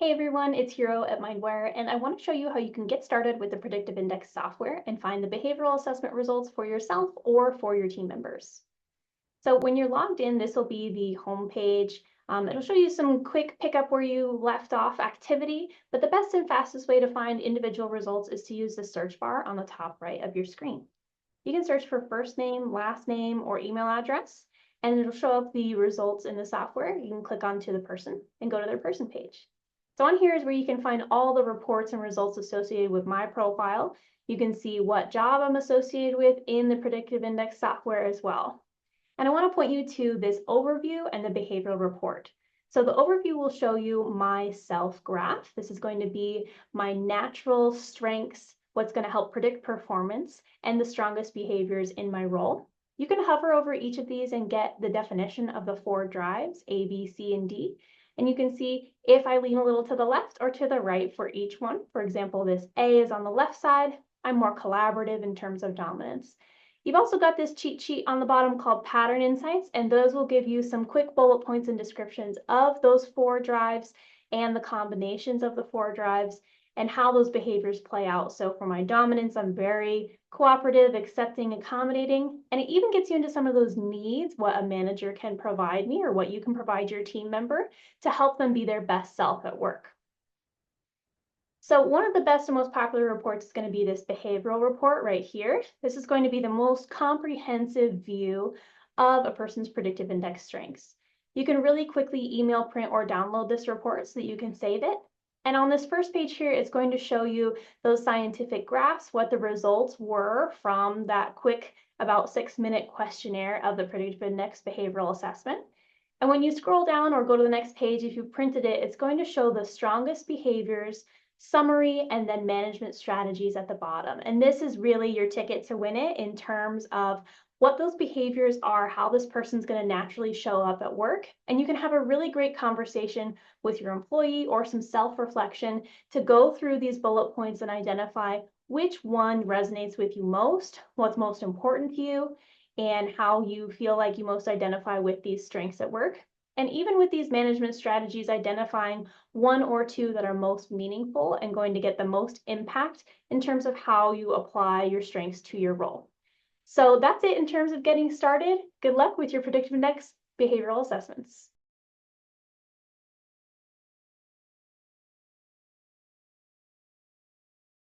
Hey everyone, it's Hero at MindWire, and I want to show you how you can get started with the Predictive Index software and find the behavioral assessment results for yourself or for your team members. So when you're logged in, this will be the home page. It'll show you some quick pickup where you left off activity, but the best and fastest way to find individual results is to use the search bar on the top right of your screen. You can search for first name, last name, or email address, and it'll show up the results in the software. You can click onto the person and go to their person page. So on here is where you can find all the reports and results associated with my profile. You can see what job I'm associated with in the Predictive Index software as well. And I want to point you to this overview and the behavioral report. So the overview will show you my self graph. This is going to be my natural strengths, what's going to help predict performance, and the strongest behaviors in my role. You can hover over each of these and get the definition of the four drives, A, B, C, and D. And you can see if I lean a little to the left or to the right for each one. For example, this A is on the left side. I'm more collaborative in terms of dominance. You've also got this cheat sheet on the bottom called Pattern Insights, and those will give you some quick bullet points and descriptions of those four drives and the combinations of the four drives and how those behaviors play out. So for my dominance, I'm very cooperative, accepting, accommodating, and it even gets you into some of those needs, what a manager can provide me or what you can provide your team member to help them be their best self at work. So one of the best and most popular reports is going to be this behavioral report right here. This is going to be the most comprehensive view of a person's predictive index strengths. You can really quickly email, print, or download this report so that you can save it. And on this first page here, it's going to show you those scientific graphs, what the results were from that quick about 6-minute questionnaire of the Predictive Index behavioral assessment. And when you scroll down or go to the next page, if you printed it, it's going to show the strongest behaviors, summary, and then management strategies at the bottom. And this is really your ticket to win it in terms of what those behaviors are, how this person's going to naturally show up at work. And you can have a really great conversation with your employee or some self-reflection to go through these bullet points and identify which one resonates with you most, what's most important to you, and how you feel like you most identify with these strengths at work. And even with these management strategies, identifying one or two that are most meaningful and going to get the most impact in terms of how you apply your strengths to your role. So that's it in terms of getting started. Good luck with your Predictive Index behavioral assessments.